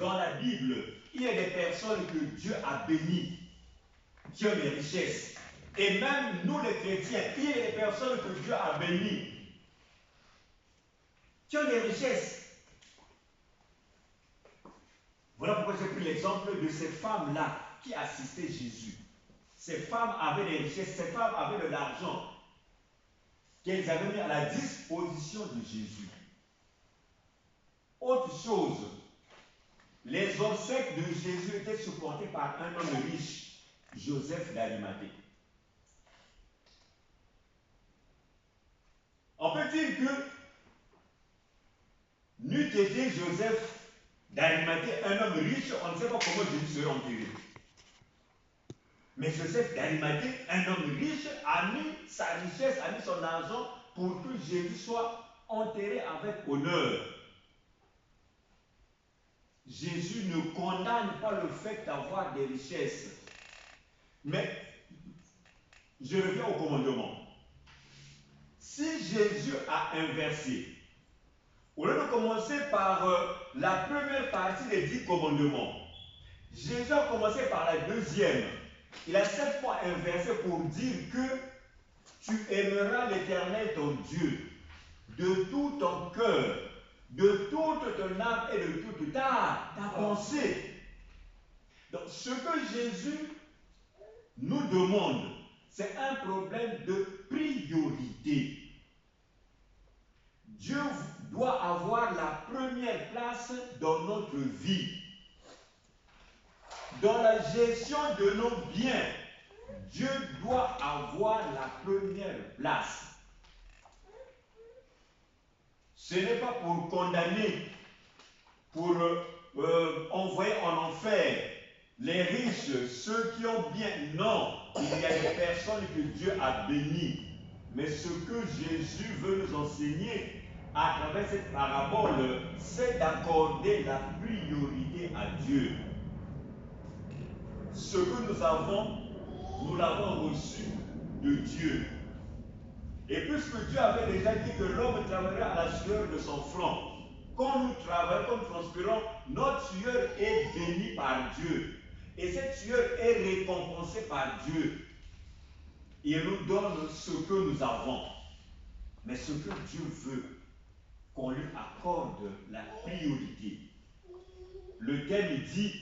dans la Bible, il y a des personnes que Dieu a bénies, qui ont des richesses. Et même nous les chrétiens, il y a des personnes que Dieu a bénies, qui ont des richesses. Voilà pourquoi j'ai pris l'exemple de cette femme-là qui assistait Jésus. Ces femmes avaient des richesses, ces femmes avaient de l'argent qu'elles avaient mis à la disposition de Jésus. Autre chose, les obsèques de Jésus étaient supportées par un homme riche, Joseph d'Arimathée. On peut dire que n'eût été Joseph d'Arimathée un homme riche, on ne sait pas comment Jésus serait enterré. Mais Joseph d'Arimathée, un homme riche, a mis sa richesse, a mis son argent pour que Jésus soit enterré avec honneur. Jésus ne condamne pas le fait d'avoir des richesses. Mais je reviens au commandement. Si Jésus a inversé, au lieu de commencer par la première partie des 10 commandements, Jésus a commencé par la deuxième. Il a cette fois inversé pour dire que tu aimeras l'Éternel ton Dieu de tout ton cœur, de toute ton âme et de toute ta pensée. Donc ce que Jésus nous demande, c'est un problème de priorité. Dieu doit avoir la première place dans notre vie. Dans la gestion de nos biens, Dieu doit avoir la première place. Ce n'est pas pour condamner, pour envoyer en enfer les riches, ceux qui ont bien. Non, il y a des personnes que Dieu a bénies. Mais ce que Jésus veut nous enseigner à travers cette parabole, c'est d'accorder la priorité à Dieu. Ce que nous avons, nous l'avons reçu de Dieu. Et puisque Dieu avait déjà dit que l'homme travaillera à la sueur de son front, quand nous travaillons, quand nous transpirons, notre sueur est bénie par Dieu. Et cette sueur est récompensée par Dieu. Il nous donne ce que nous avons. Mais ce que Dieu veut, qu'on lui accorde la priorité. Le thème dit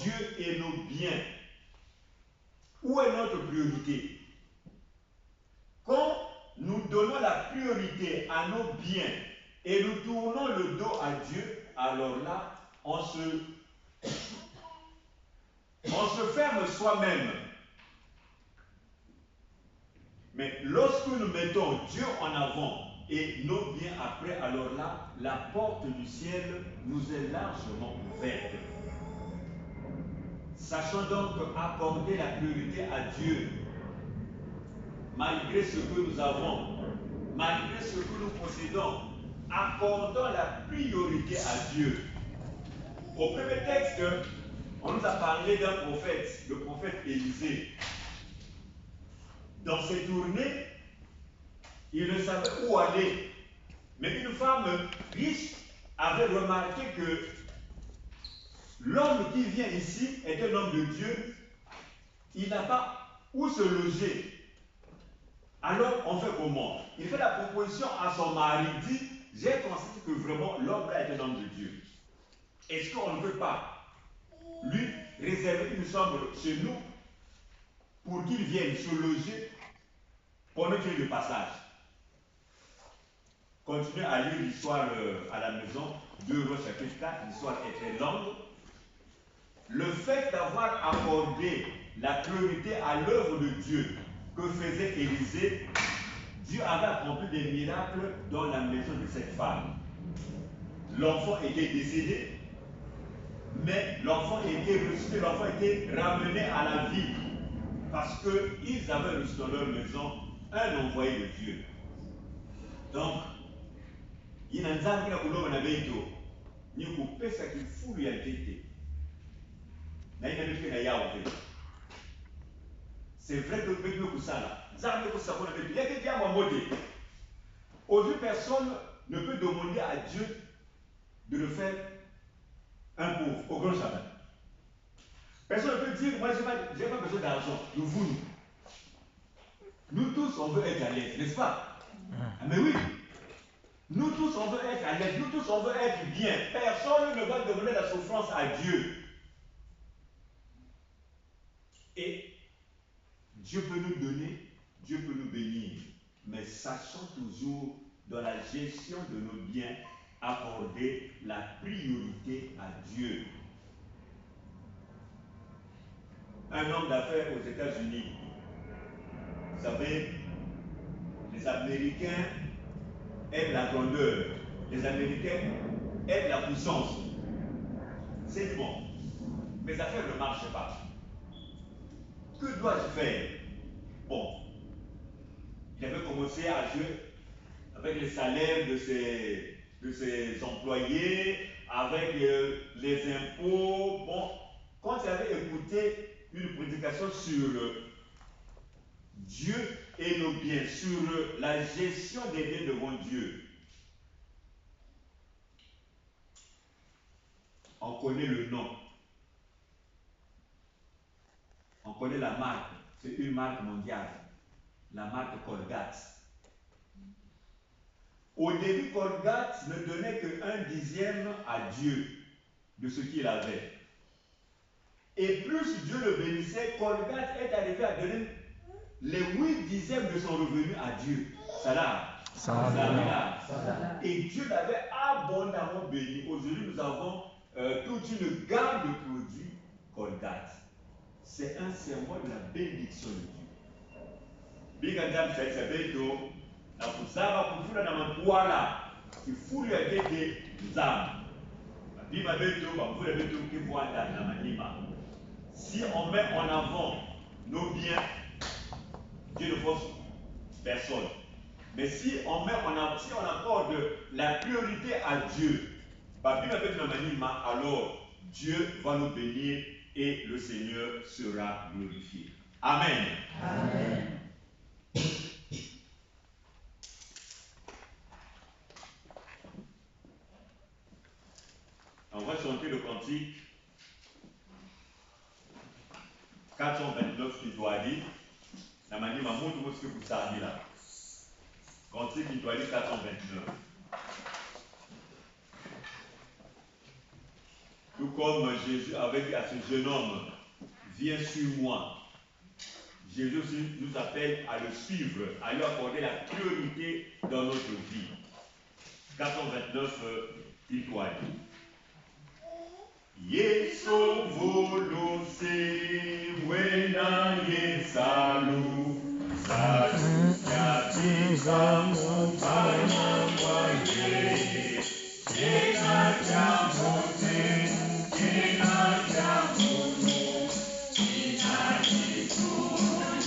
Dieu et nos biens. Où est notre priorité? Quand nous donnons la priorité à nos biens et nous tournons le dos à Dieu, alors là, on se ferme soi-même. Mais lorsque nous mettons Dieu en avant et nos biens après, alors là, la porte du ciel nous est largement ouverte. Sachons donc accorder la priorité à Dieu, malgré ce que nous avons, malgré ce que nous possédons, accordons la priorité à Dieu. Au premier texte, on nous a parlé d'un prophète, le prophète Élisée. Dans ses tournées, il ne savait où aller. Mais une femme riche avait remarqué que l'homme qui vient ici est un homme de Dieu. Il n'a pas où se loger. Alors, on fait comment? Il fait la proposition à son mari, dit, j'ai constaté que vraiment l'homme là est un homme de Dieu. Est-ce qu'on ne peut pas lui réserver une chambre chez nous pour qu'il vienne se loger pendant qu'il est de passage? Continuez à lire l'histoire à la maison, 2 Rois chapitre 4, l'histoire est très longue. Le fait d'avoir accordé la priorité à l'œuvre de Dieu que faisait Élisée, Dieu avait accompli des miracles dans la maison de cette femme. L'enfant était décédé, mais l'enfant était ressuscité, l'enfant était ramené à la vie parce qu'ils avaient reçu dans leur maison un envoyé de Dieu. Donc, il y a un zang qui a coulé dans le bateau, il y a coupé ça qui fout lui à tête. C'est vrai que le bateau est ça là. Il y a quelqu'un qui a modé. Aujourd'hui, personne ne peut demander à Dieu de le faire un pauvre au grand sabbat. Personne ne peut dire, moi, je n'ai pas besoin d'argent. Nous tous, on veut être à l'aise, n'est-ce pas? Ah, mais oui. Nous tous, on veut être à l'aise. Nous tous, on veut être bien. Personne ne va demander la souffrance à Dieu. Et Dieu peut nous donner, Dieu peut nous bénir. Mais sachons toujours, dans la gestion de nos biens, accorder la priorité à Dieu. Un homme d'affaires aux États-Unis, vous savez, les Américains aiment la grandeur, les Américains aiment la puissance. C'est bon. Mes affaires ne marchent pas. Que dois-je faire? Bon, il avait commencé à jouer avec les salaires de ses employés, avec les impôts. Bon, quand il avait écouté une prédication sur Dieu et nos biens, sur la gestion des biens devant Dieu, on connaît le nom, on connaît la marque, c'est une marque mondiale, la marque Colgate. Au début, Colgate ne donnait que 1/10 à Dieu de ce qu'il avait. Et plus Dieu le bénissait, Colgate est arrivé à donner les 8/10 de son revenu à Dieu. Salam. Et Dieu l'avait abondamment béni. Aujourd'hui, nous avons toute une gamme de produits Colgate. C'est un symbole de la bénédiction de Dieu. Bigandam c'est beto na kuzaba kufuna na mantwala kifuli ya kete nzamba. Bima beto bamvule beto kivwanda na manima. Si on met en avant nos biens, Dieu ne force personne. Mais si on accorde la priorité à Dieu, alors Dieu va nous bénir et le Seigneur sera glorifié. Amen. Amen. On va chanter le cantique 429 qui doit dire, la manière m'a montré ce que vous savez là. Cantique qui doit dire 429. Tout comme Jésus avait dit à ce jeune homme, viens sur moi. Jésus aussi nous appelle à le suivre, à lui accorder la priorité dans notre vie. 429, il doit dire. Yesu volose wena yesalu salu yatinga mutana mwaye ena chamote ena chamono ina jitu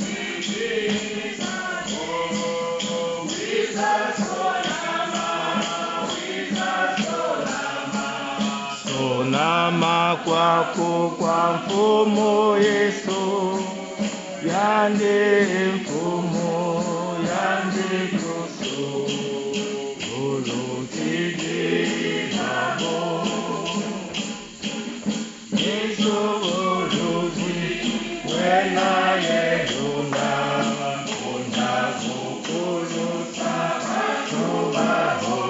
nideza oh wiza Sonama kwako kwa mfumo Yesu, yande mfumo yande Kristo, ulotiji nabo. Yesu uluti wena yeduna, ona mukulu sabato baho.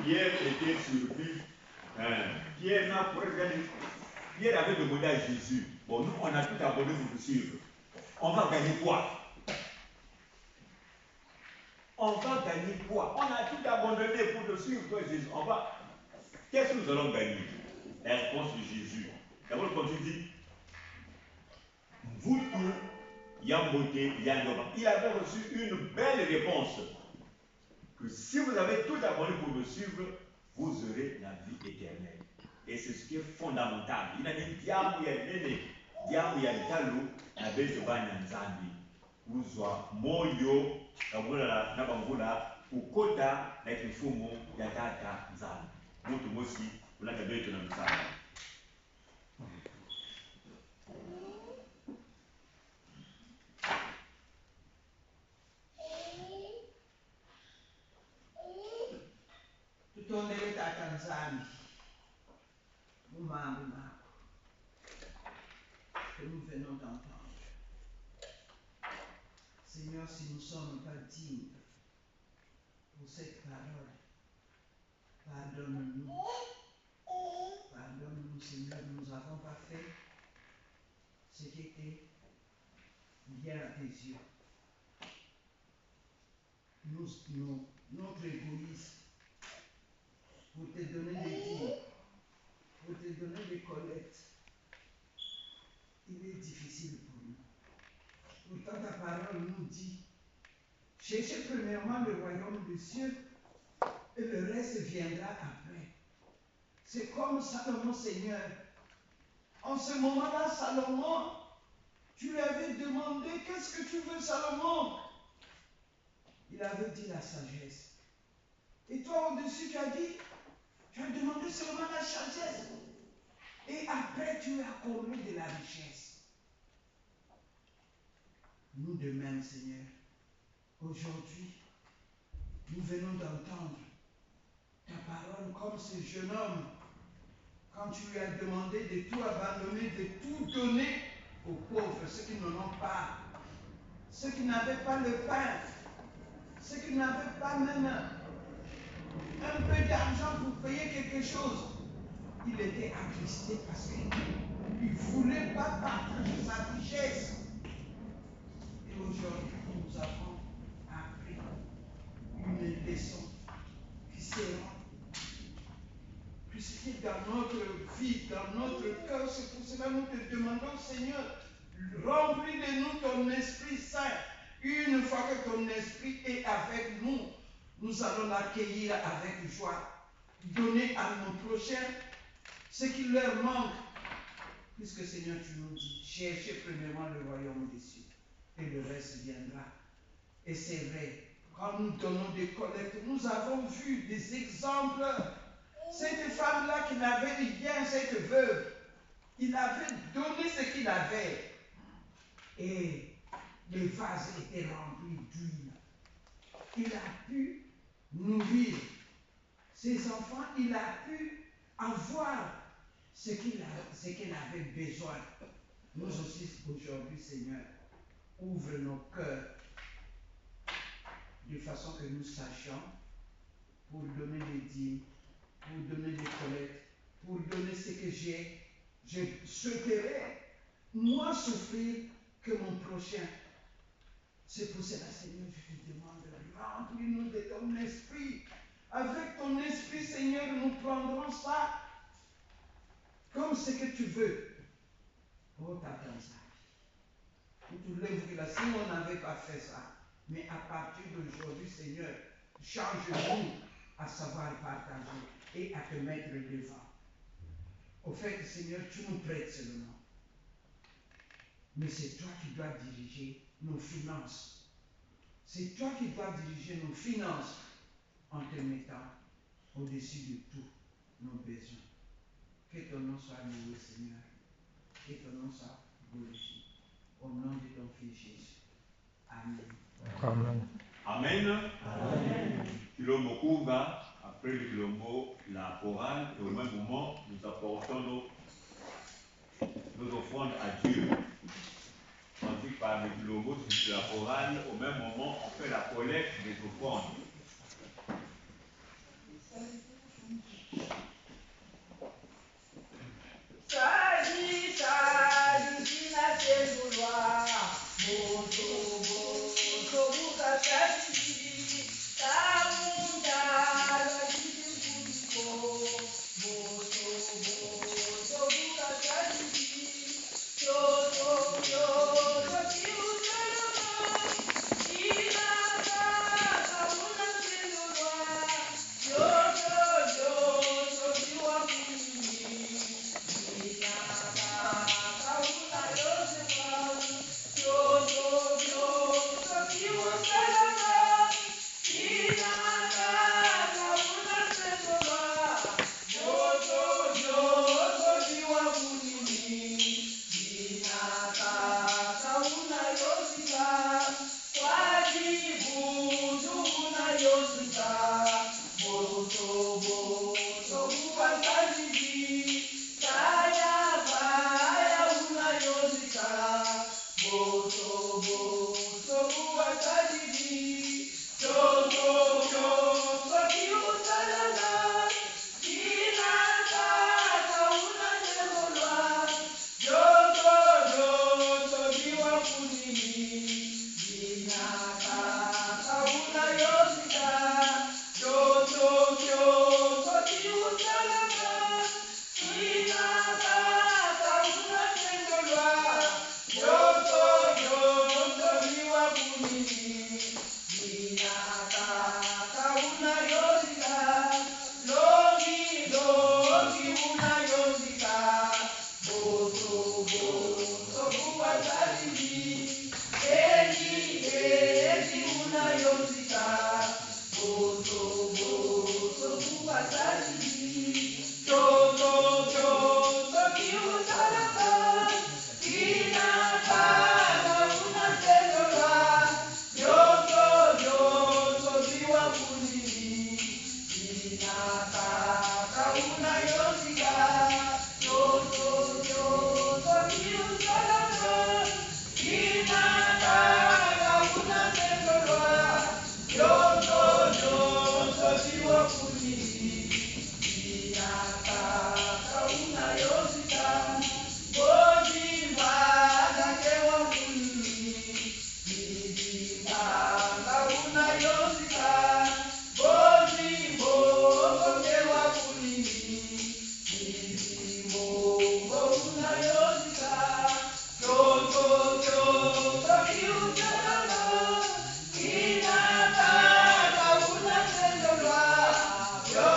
Pierre était surpris. Pierre n'a pour regarder. Pierre avait demandé à Jésus, bon, nous, on a tout abandonné pour le suivre. On va gagner quoi? On va gagner quoi? On a tout abandonné pour le suivre, toi, Jésus. Qu'est-ce que nous allons gagner? La réponse de Jésus. D'abord, quand il dit, vous tous, Yamboté, Yandoba, il avait reçu une belle réponse. Que si vous avez tout abandonné pour le suivre, vous aurez la vie éternelle. Et c'est ce qui est fondamental. Il a dit, Diamu Yanene, Diamu Yantalo, Abezo Banyanzambi. Uzwa moyo kabula na bangula ukota na kifumo ya tata nzambi. Mtu mosi unatabeto na msana. Tutondele tata nzambi. Mumambo que nous venons d'entendre. Seigneur, si nous ne sommes pas dignes pour cette parole, pardonne-nous. Pardonne-nous, Seigneur, nous n'avons pas fait ce qui était bien à tes yeux. Notre égoïsme, pour te donner des dîmes, pour te donner des collectes, il est difficile pour nous. Pourtant, ta parole nous dit, cherchez premièrement le royaume des cieux et le reste viendra après. C'est comme Salomon, Seigneur. En ce moment-là, Salomon, tu lui avais demandé, qu'est-ce que tu veux, Salomon? Il avait dit la sagesse. Et toi, au-dessus, tu as demandé seulement la sagesse. Et après, tu as comblé de la richesse. Nous de même, Seigneur, aujourd'hui, nous venons d'entendre ta parole comme ce jeune homme, quand tu lui as demandé de tout abandonner, de tout donner aux pauvres, ceux qui n'en ont pas, ceux qui n'avaient pas le pain, ceux qui n'avaient pas même un peu d'argent pour payer quelque chose. Il était attristé parce qu'il ne voulait pas partager sa richesse. Et aujourd'hui, nous avons appris une leçon qui sera puisque dans notre vie, dans notre cœur, c'est pour cela que nous te demandons, Seigneur, remplis de nous ton Esprit Saint. Une fois que ton Esprit est avec nous, nous allons l'accueillir avec joie. Donner à nos prochains ce qui leur manque. Puisque Seigneur, tu nous dis, cherchez premièrement le royaume des cieux et le reste viendra. Et c'est vrai, quand nous donnons des collectes, nous avons vu des exemples. Cette femme-là qui n'avait rien, cette veuve, il avait donné ce qu'il avait. Et les vases étaient remplis d'huile. Il a pu nourrir ses enfants, il a pu avoir ce qu'il avait besoin. Nous aussi, aujourd'hui, Seigneur, ouvre nos cœurs de façon que nous sachions pour donner les dîmes, pour donner les collectes, pour donner ce que j'ai. Je souhaiterais, moi, souffrir que mon prochain. C'est pour cela, Seigneur, je te demande, remplis-nous de ton esprit. Avec ton esprit, Seigneur, nous prendrons ça comme ce que tu veux. Oh, t'attends ça. Nous te lèverons là, si on n'avait pas fait ça. Mais à partir d'aujourd'hui, Seigneur, change-nous à savoir partager et à te mettre devant. Au fait, Seigneur, tu nous prêtes seulement. Mais c'est toi qui dois diriger nos finances. C'est toi qui dois diriger nos finances en te mettant au-dessus de tous nos besoins. Que ton nom soit loué, Seigneur. Que ton nom soit glorifié. Au nom de ton Fils Jésus. Amen. Amen. Amen. Amen. Kilombo Kuga, après le Kilombo, la chorale, et au même moment, nous apportons nos offrandes à Dieu. Tandis que par le Kilombo, c'est la chorale, au même moment, on fait la collecte des offrandes. Yo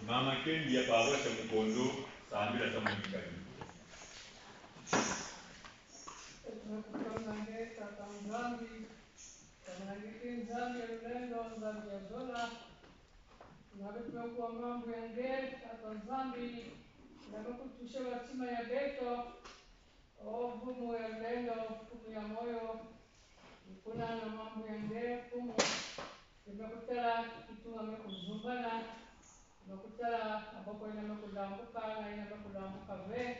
Mama Kendi ya pawa cha mkondo saambira cha mkali. Tunakutangeza Tanzania, Tanzania ulendo Tanzania dola, na tumekuwa mambo ya ngeli Tanzania, na kutusha watima ya beto, vumu ya ulendo, vumu ya moyo, kuna na mambo ya ngeli vumu, tumekutala kitunga mekuzumbana, tumekutala ambapo inamekulambuka na inamekulambuka ve,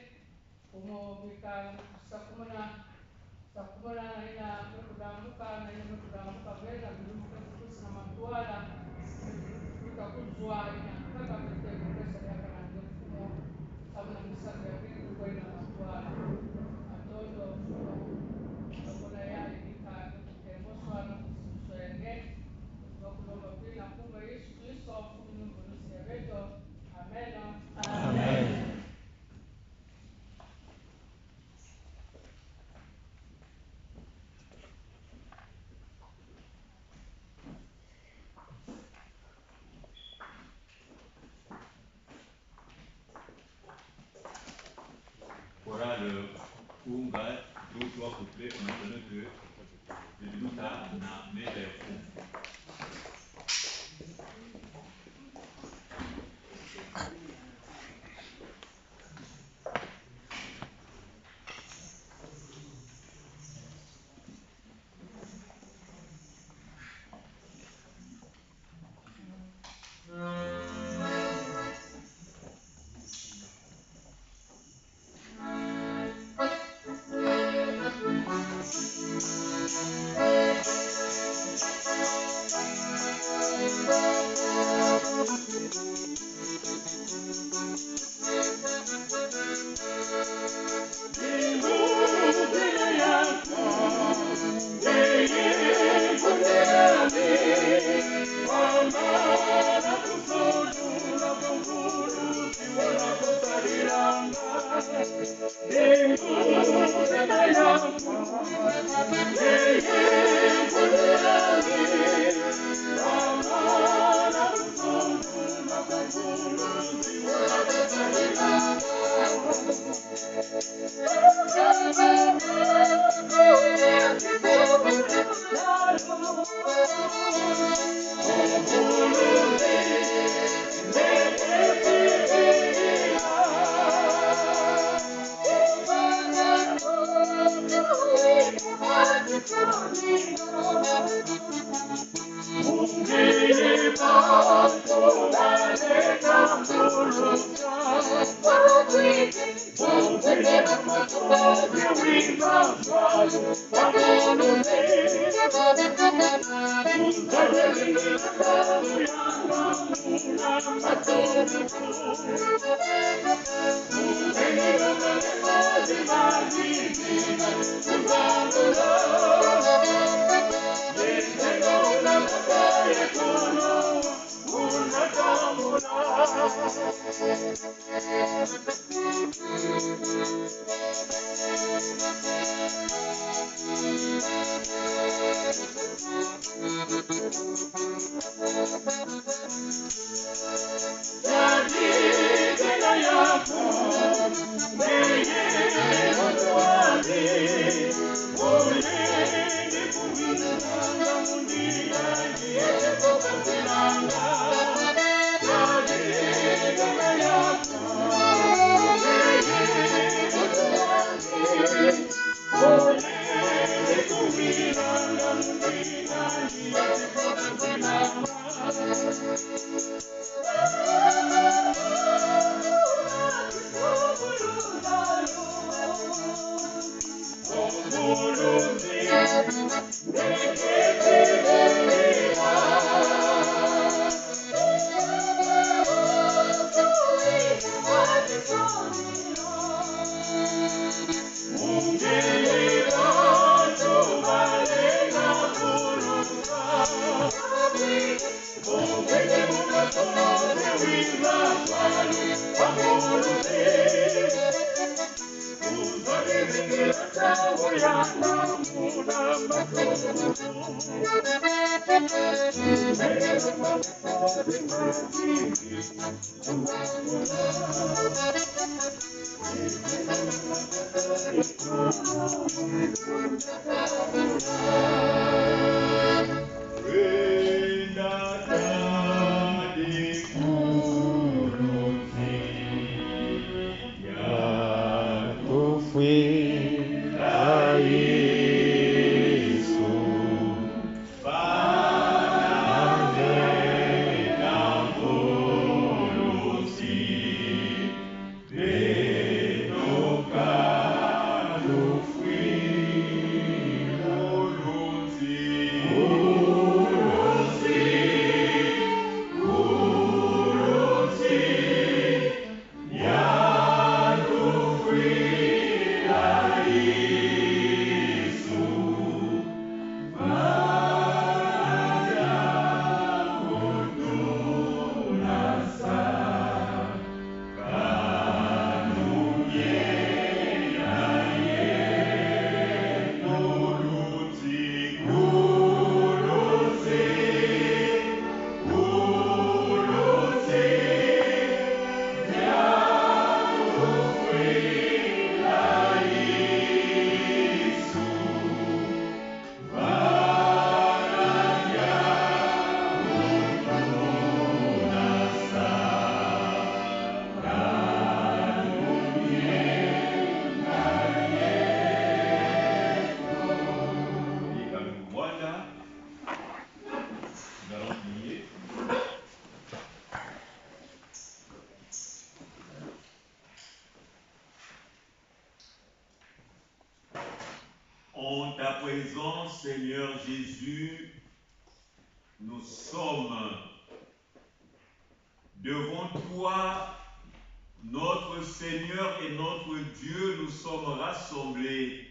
vumu vika sakumana ina mekulambuka na ina mekulambuka vela biluka kukusi na matuala tukakuzwa ina kaka pete pesa ya kana mfumo kama na misafi ya vitu kwa ina matuala atondo kuna ya ika kutemoswa na kuswenge tunakulomba pia kumbe Yesu Kristo mfumo mbonusi ya veto amen amen. Voilà le Kunga, deux trois couplets, on a donné que le Luta n'a mais vers Thank you. En ta présence, Seigneur Jésus, nous sommes devant toi, notre Seigneur et notre Dieu, nous sommes rassemblés.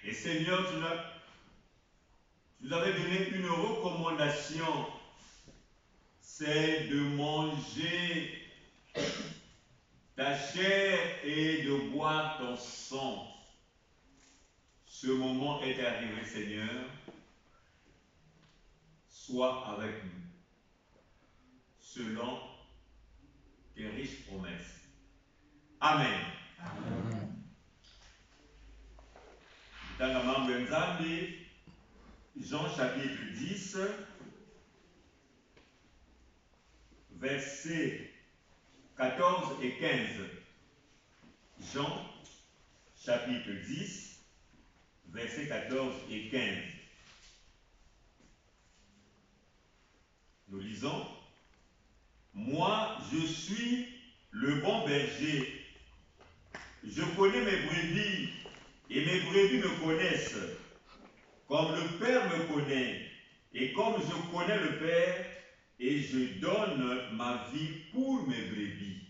Et Seigneur, tu nous avais donné une recommandation, c'est de manger ta chair et de boire ton sang. Ce moment est arrivé, Seigneur. Sois avec nous, selon tes riches promesses. Amen. Amen. Dans la membre de Nzambi, Jean chapitre 10, versets 14 et 15. Jean chapitre 10, versets 14 et 15. Nous lisons: Moi, je suis le bon berger. Je connais mes brebis et mes brebis me connaissent. Comme le Père me connaît et comme je connais le Père, et je donne ma vie pour mes brebis.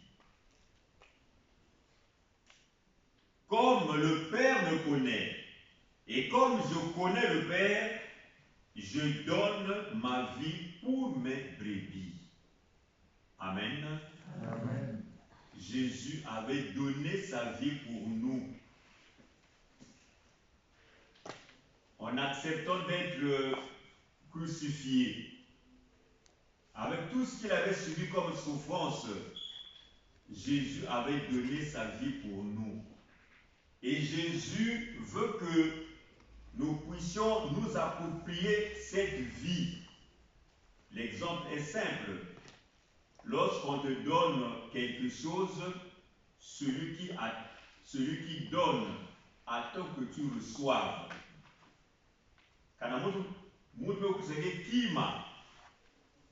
Comme le Père me connaît et comme je connais le Père, je donne ma vie pour mes brebis. Amen. Amen. Jésus avait donné sa vie pour nous. En acceptant d'être crucifié, avec tout ce qu'il avait subi comme souffrance, Jésus avait donné sa vie pour nous. Et Jésus veut que nous puissions nous approprier cette vie. L'exemple est simple. Lorsqu'on te donne quelque chose, celui qui donne attend que tu reçoives. Kana mutu okusenge kima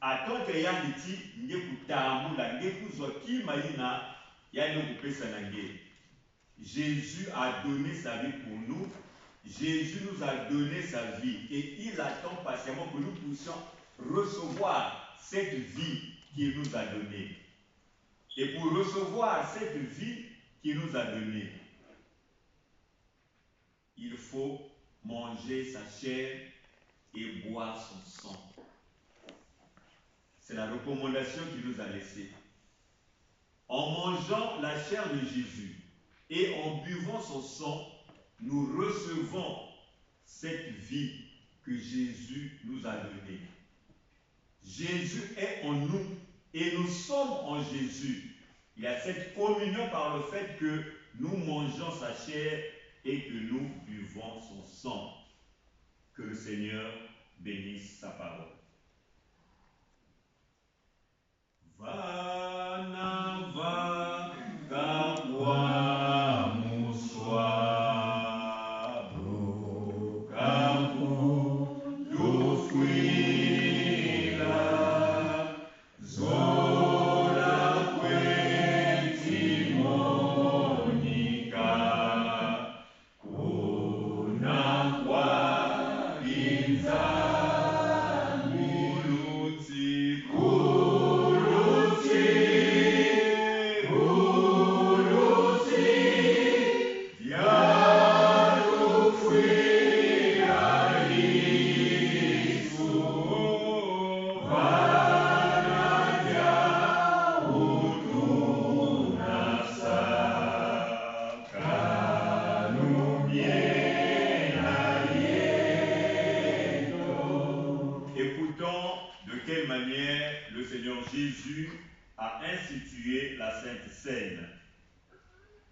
atonte yanditi nge kutamula nge kuzwa kima ina yali kupesa nange. Jésus a donné sa vie pour nous. Jésus nous a donné sa vie et il attend patiemment que nous puissions recevoir cette vie qu'il nous a donnée. Et pour recevoir cette vie qu'il nous a donnée, il faut manger sa chair et boire son sang. C'est la recommandation qu'il nous a laissée. En mangeant la chair de Jésus et en buvant son sang, nous recevons cette vie que Jésus nous a donnée. Jésus est en nous et nous sommes en Jésus. Il y a cette communion par le fait que nous mangeons sa chair et que nous buvons son sang. Que le Seigneur bénisse sa parole.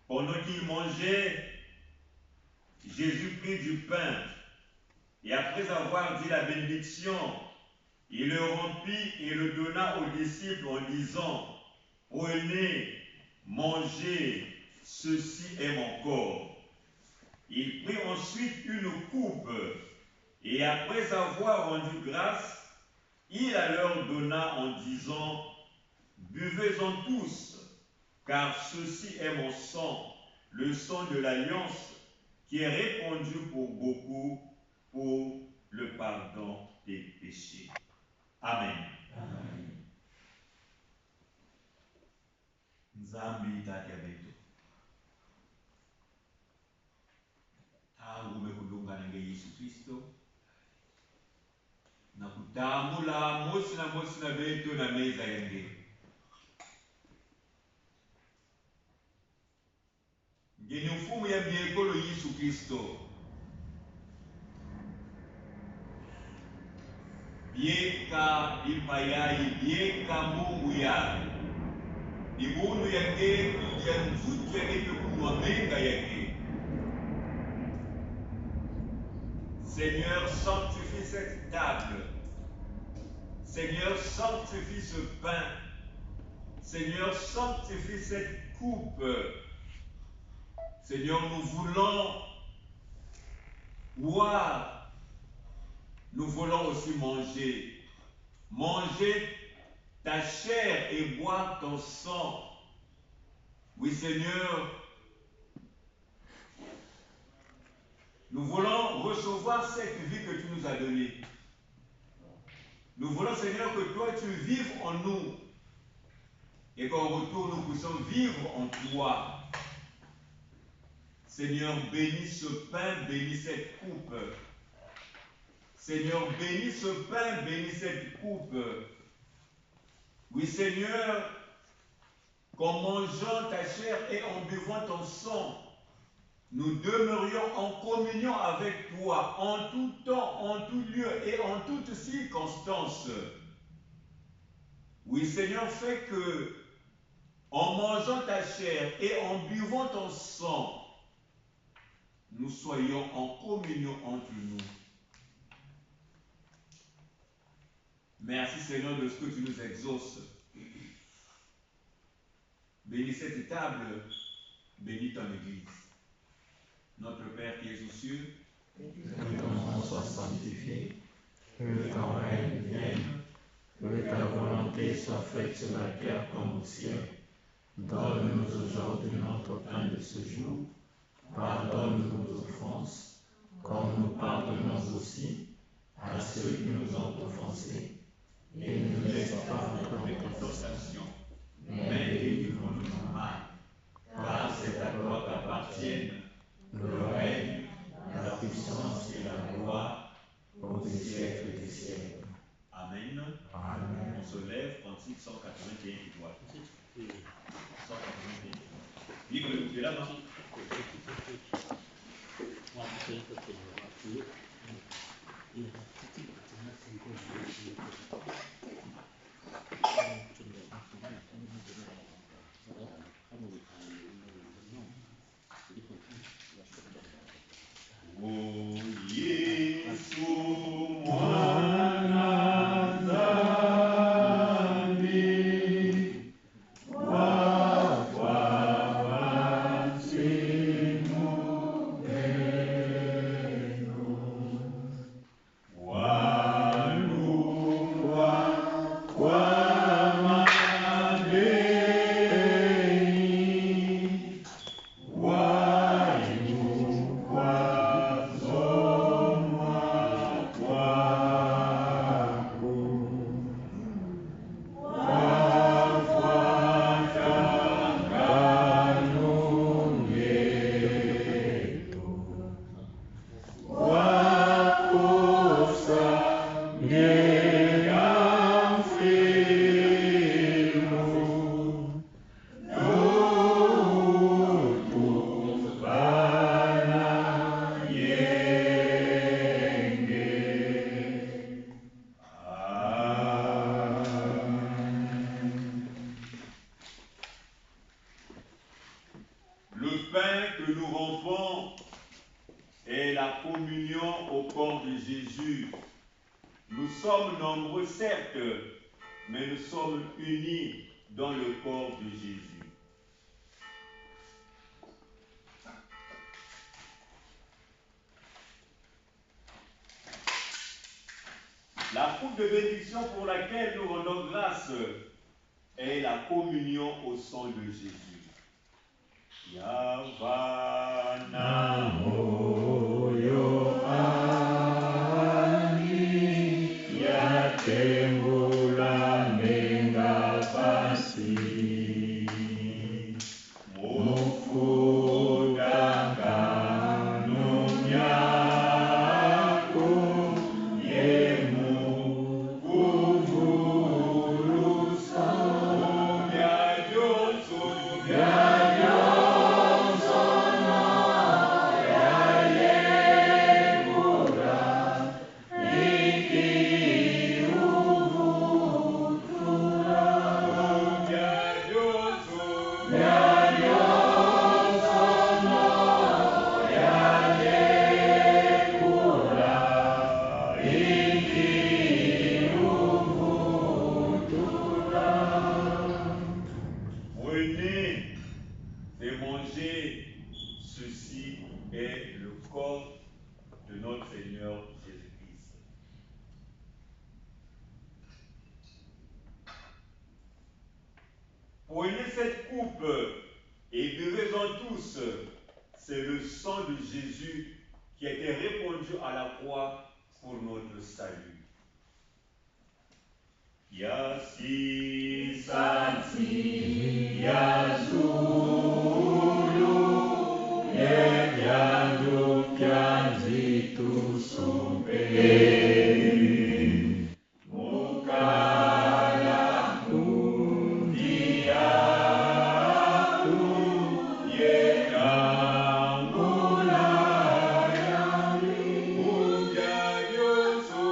Pendant qu'il mangeait, Jésus prit du pain et après avoir dit la bénédiction, il le rompit et le donna aux disciples en disant: prenez, mangez, ceci est mon corps. Il prit ensuite une coupe et après avoir rendu grâce, il la leur donna en disant: buvez-en tous, car ceci est mon sang, le sang de l'alliance, qui est répandu pour beaucoup pour le pardon des péchés. Amen. Amen. Nzambi tata betu. Tangu umekudungana na Yesu Kristo na kutamula mosi na betu na meza yenge. Ngeni mfumu ya miekolo Yesu Kristo. Bieka impayai, bieka Mungu ya. Ibunu yake kuja mfutu yake kunwa menga yake. Seigneur, sanctifie cette table. Seigneur, sanctifie ce pain. Seigneur, sanctifie cette coupe. Seigneur, nous voulons boire, nous voulons aussi manger. Manger ta chair et boire ton sang. Oui, Seigneur, nous voulons recevoir cette vie que tu nous as donnée. Nous voulons, Seigneur, que toi tu vives en nous et qu'en retour nous puissions vivre en toi. Seigneur, bénis ce pain, bénis cette coupe. Seigneur, bénis ce pain, bénis cette coupe. Oui, Seigneur, qu'en mangeant ta chair et en buvant ton sang, nous demeurions en communion avec toi en tout temps, en tout lieu et en toutes circonstances. Oui, Seigneur, fais que, en mangeant ta chair et en buvant ton sang, nous soyons en communion entre nous. Merci Seigneur de ce que tu nous exauces. Bénis cette table, bénis ton Église. Notre Père qui es aux cieux, que ton nom soit sanctifié, que ton règne vienne, que ta volonté soit faite sur la terre comme au ciel. Donne-nous aujourd'hui notre pain de ce jour. Pardonne-nous nos offenses, comme nous pardonnons aussi à ceux qui nous ont offensés. Et ne nous laisse pas entrer en tentation, mais délivre-nous mal, car c'est à toi qu'appartiennent le règne, la puissance et la gloire pour les siècles des siècles. Amen. Amen. On se lève, 36, 181 étoiles. 181. Livre, tu es là, non? Le pain que nous rompons est la communion au corps de Jésus. Nous sommes nombreux, certes, mais nous sommes unis dans le corps de Jésus. La coupe de bénédiction pour laquelle nous rendons grâce est la communion au sang de Jésus. Yavana moyo ani yatengula menga pasi mufuda kanu nyako yemu kuvurusa yajoso Prenez et mangez, ceci est le corps de notre Seigneur Jésus-Christ. Prenez cette coupe et buvez-en tous. C'est le sang de Jésus qui a été répandu à la croix pour notre salut. Yasi Santi Yazulu Yediandu Pianzitu Sumpe Mukala Kundiatu Yedangula Yami Unjadiosu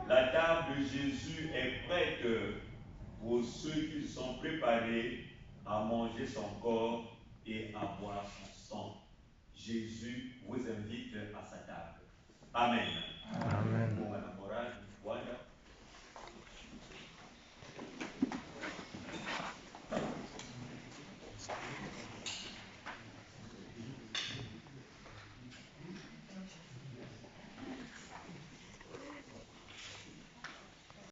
La table de Jésus est prête pour ceux qui sont préparés à manger son corps et à boire son sang. Jésus vous invite à sa table. Amen.